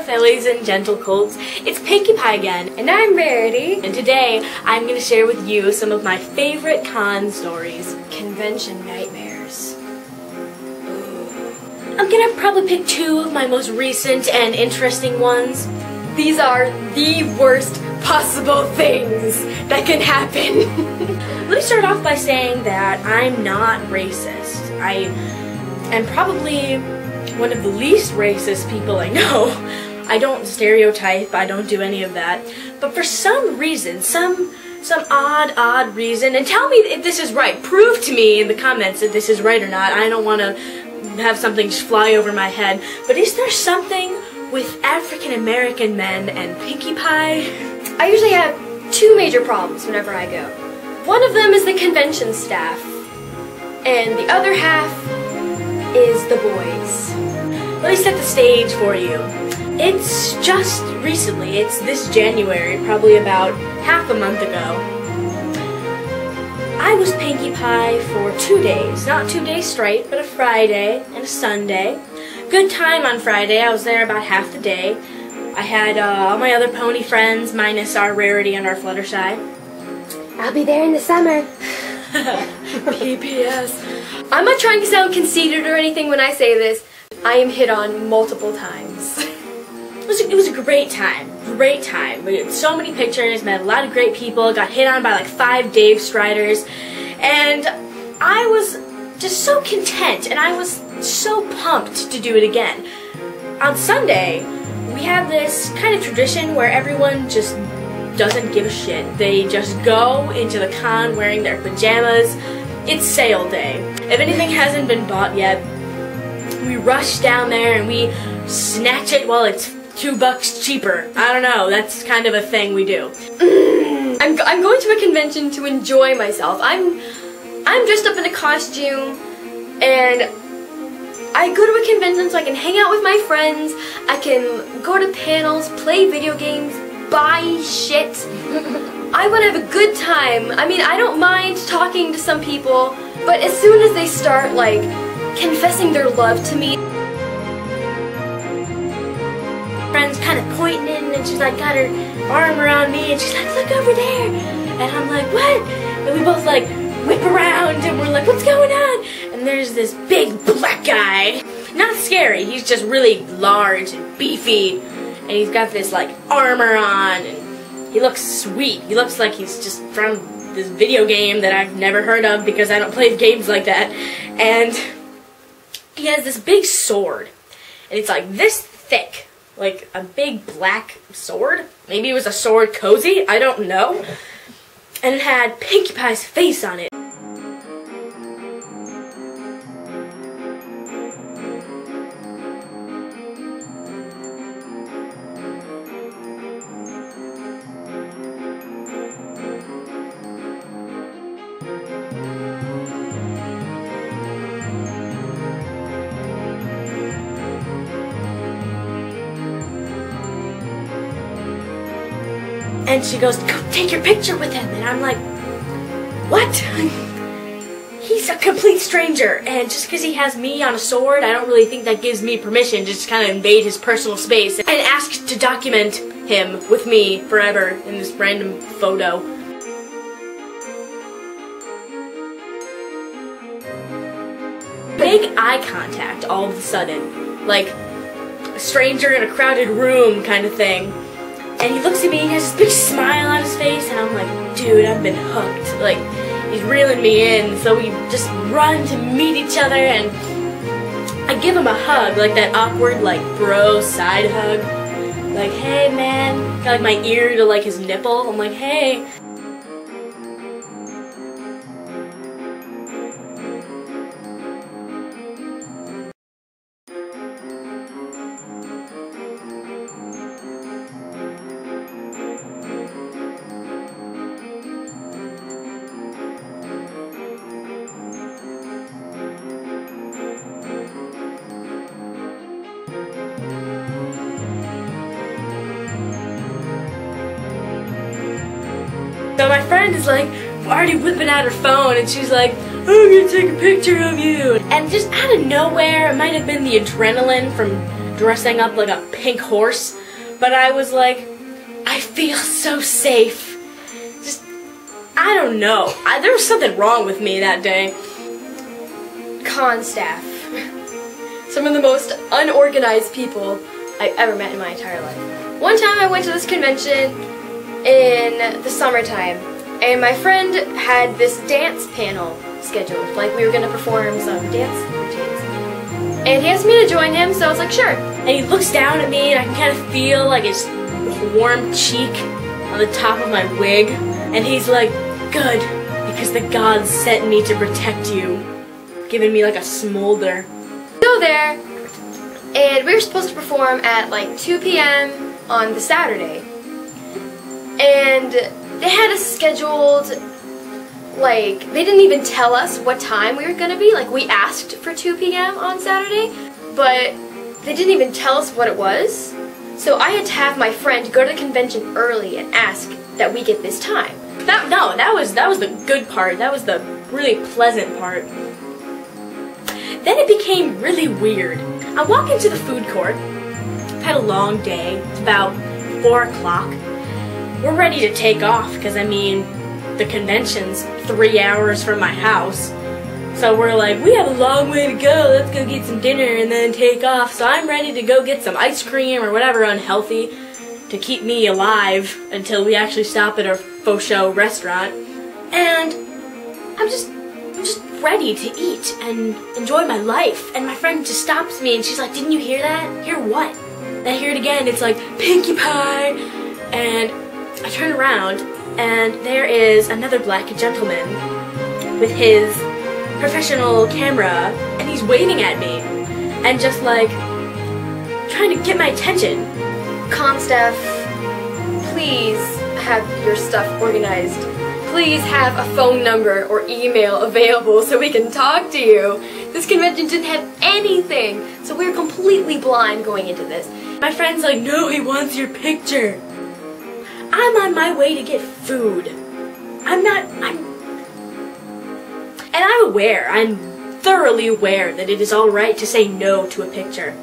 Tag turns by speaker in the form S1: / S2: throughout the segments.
S1: fillies and gentlecolts. It's Pinkie Pie again.
S2: And I'm Rarity.
S1: And today I'm going to share with you some of my favorite con stories.
S2: Convention nightmares.
S1: I'm going to probably pick two of my most recent and interesting ones.
S2: These are the worst possible things that can happen.
S1: Let me start off by saying that I'm not racist. I am probably one of the least racist people I know. I don't stereotype, I don't do any of that. But for some reason, some odd reason, and tell me if this is right. Prove to me in the comments if this is right or not. I don't want to have something just fly over my head. But is there something with African American men and Pinkie Pie?
S2: I usually have two major problems whenever I go. One of them is the convention staff, and the other half is the boys.
S1: Let me set the stage for you. It's just recently, it's this January, probably about half a month ago. I was Pinkie Pie for 2 days, not 2 days straight, but a Friday and a Sunday. Good time on Friday, I was there about half the day. I had all my other pony friends, minus our Rarity and our Fluttershy.
S2: I'll be there in the summer.
S1: PPS.
S2: I'm not trying to sound conceited or anything when I say this. I am hit on multiple times.
S1: It was a great time. Great time. We had so many pictures, met a lot of great people, got hit on by like 5 Dave Striders, and I was just so content, and I was so pumped to do it again. On Sunday, we have this kind of tradition where everyone just doesn't give a shit. They just go into the con wearing their pajamas. It's sale day. If anything hasn't been bought yet, we rush down there and we snatch it while it's $2 cheaper. I don't know, that's kind of a thing we do.
S2: I'm going to a convention to enjoy myself. I'm dressed up in a costume, and I go to a convention so I can hang out with my friends, I can go to panels, play video games, buy shit. I want to have a good time. I mean, I don't mind talking to some people, but as soon as they start, like, confessing their love to me,
S1: friend's kind of pointing in, and she's like got her arm around me, and she's like, look over there, and I'm like, what? And we both like whip around, and we're like, what's going on? And there's this big black guy, not scary, he's just really large and beefy, and he's got this like armor on, and he looks sweet. He looks like he's just from this video game that I've never heard of because I don't play games like that, and he has this big sword, and it's like this thick. Like a big black sword. Maybe it was a sword cozy, I don't know. And it had Pinkie Pie's face on it. And she goes, go take your picture with him. And I'm like, what? He's a complete stranger. And just because he has me on a sword, I don't really think that gives me permission to just kind of invade his personal space and ask to document him with me forever in this random photo. Big eye contact all of a sudden. Like a stranger in a crowded room kind of thing. And he looks at me and he has this big smile on his face, and I'm like, dude, I've been hooked. Like, he's reeling me in, so we just run to meet each other, and I give him a hug, like that awkward, like, bro side hug. Like, hey, man. Got, like, my ear to, like, his nipple. I'm like, hey. So my friend is like already whipping out her phone, and she's like, I'm gonna take a picture of you. And just out of nowhere, it might have been the adrenaline from dressing up like a pink horse, but I was like, I feel so safe. Just, I don't know. There was something wrong with me that day.
S2: Con staff. Some of the most unorganized people I've ever met in my entire life. One time I went to this convention in the summertime, and my friend had this dance panel scheduled. Like, we were going to perform some dance routines. And he asked me to join him, so I was like, sure.
S1: And he looks down at me, and I can kind of feel like his warm cheek on the top of my wig. And he's like, good, because the gods sent me to protect you. Giving me like a smolder.
S2: Go there, and we were supposed to perform at like 2 p.m. on the Saturday. And they had us scheduled, like, they didn't even tell us what time we were going to be. Like, we asked for 2 p.m. on Saturday, but they didn't even tell us what it was. So I had to have my friend go to the convention early and ask that we get this time.
S1: That was the good part. That was the really pleasant part. Then it became really weird. I walk into the food court. I've had a long day. It's about 4 o'clock. We're ready to take off because, I mean, the convention's 3 hours from my house. So we're like, we have a long way to go. Let's go get some dinner and then take off. So I'm ready to go get some ice cream or whatever unhealthy to keep me alive until we actually stop at a faux show restaurant. And I'm just ready to eat and enjoy my life. And my friend just stops me and she's like, didn't you hear that? Hear what? And I hear it again. It's like, Pinkie Pie. And I turn around and there is another black gentleman with his professional camera, and he's waving at me and just like trying to get my attention.
S2: Com staff, please have your stuff organized. Please have a phone number or email available so we can talk to you. This convention didn't have anything, so we were completely blind going into this.
S1: My friend's like, no, he wants your picture. I'm on my way to get food. And I'm thoroughly aware that it is alright to say no to a picture.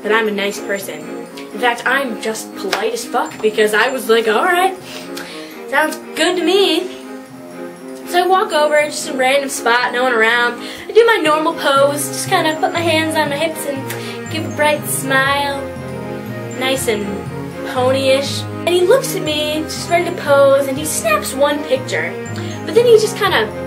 S1: That I'm a nice person. In fact, I'm just polite as fuck because I was like, alright, sounds good to me. So I walk over, just a random spot, no one around. I do my normal pose, just kind of put my hands on my hips and give a bright smile. Nice and ponyish. And he looks at me, just ready to pose, and he snaps one picture. But then he just kind of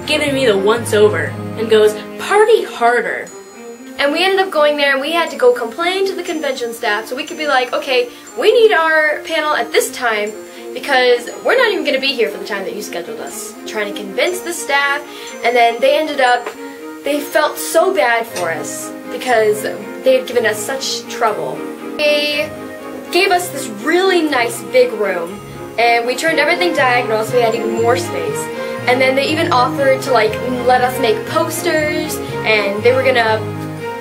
S1: giving me the once over and goes, party harder.
S2: And we ended up going there and we had to go complain to the convention staff so we could be like, okay, we need our panel at this time because we're not even going to be here for the time that you scheduled us. Trying to convince the staff, and then they felt so bad for us because they had given us such trouble. They gave us this really nice big room and we turned everything diagonal so we had even more space. And then they even offered to like let us make posters, and they were gonna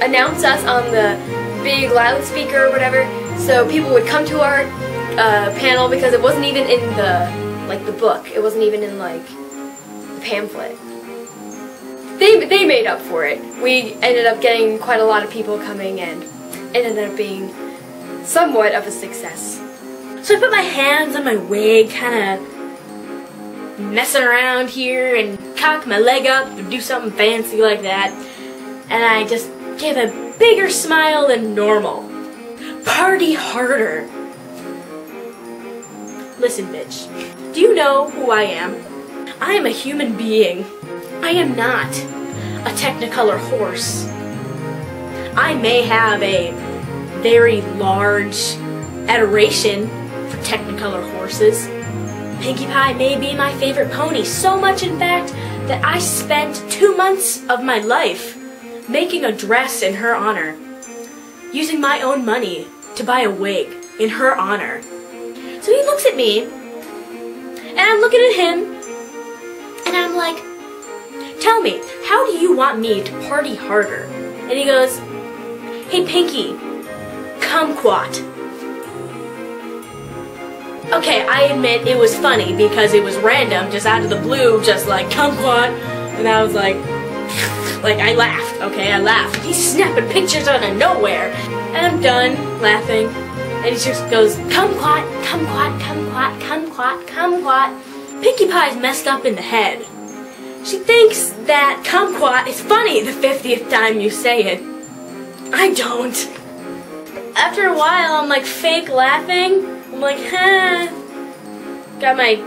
S2: announce us on the big loudspeaker or whatever, so people would come to our panel because it wasn't even in the book. It wasn't even in like the pamphlet. They made up for it. We ended up getting quite a lot of people coming, and it ended up being somewhat of a success.
S1: So I put my hands on my wig, kind of messing around here, and cock my leg up and do something fancy like that, and I just give a bigger smile than normal. Party harder. Listen, bitch, do you know who I am? I am a human being. I am not a Technicolor horse. I may have a very large adoration for Technicolor horses. Pinkie Pie may be my favorite pony, so much in fact that I spent 2 months of my life making a dress in her honor, using my own money to buy a wig in her honor. So he looks at me, and I'm looking at him, and I'm like, tell me, how do you want me to party harder? And he goes, hey Pinkie, kumquat. Okay, I admit it was funny because it was random, just out of the blue, just like kumquat, and I was like I laughed. Okay, I laugh. He's snapping pictures out of nowhere. And I'm done laughing. And he just goes, kumquat, kumquat, kumquat, kumquat, kumquat. Pinkie Pie's messed up in the head. She thinks that kumquat is funny the 50th time you say it. I don't. After a while, I'm like fake laughing. I'm like, huh. Got my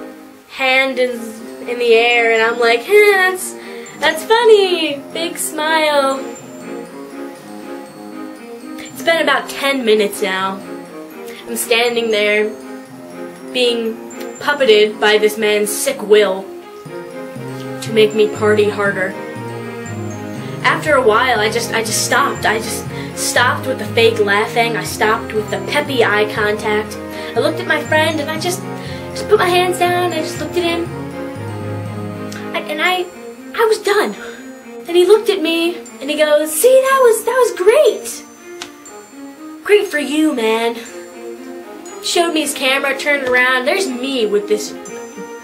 S1: hand in the air, and I'm like, huh, that's funny. Big smile. It's been about 10 minutes now. I'm standing there, being puppeted by this man's sick will to make me party harder. After a while, I just stopped. I just stopped with the fake laughing. I stopped with the peppy eye contact. I looked at my friend and I just put my hands down. I just looked at him, and I was done. And he looked at me and he goes, "See, that was great. Great for you, man." Showed me his camera, turned around. There's me with this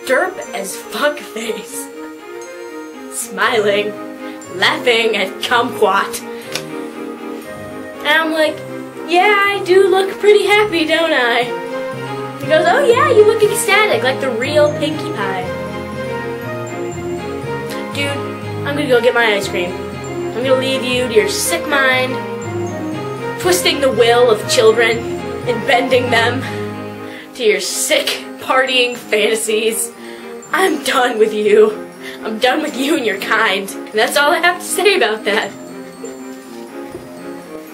S1: derp as fuck face, smiling, laughing at kumquat. And I'm like, yeah, I do look pretty happy, don't I? He goes, oh yeah, you look ecstatic, like the real Pinkie Pie. Dude, I'm gonna go get my ice cream. I'm gonna leave you to your sick mind, twisting the will of children and bending them to your sick partying fantasies. I'm done with you. I'm done with you and your kind. And that's all I have to say about that.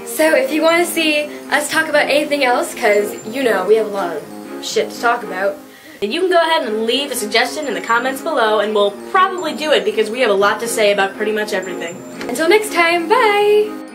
S2: So if you want to see us talk about anything else, because you know we have a lot of shit to talk about,
S1: then you can go ahead and leave a suggestion in the comments below, and we'll probably do it because we have a lot to say about pretty much everything.
S2: Until next time, bye!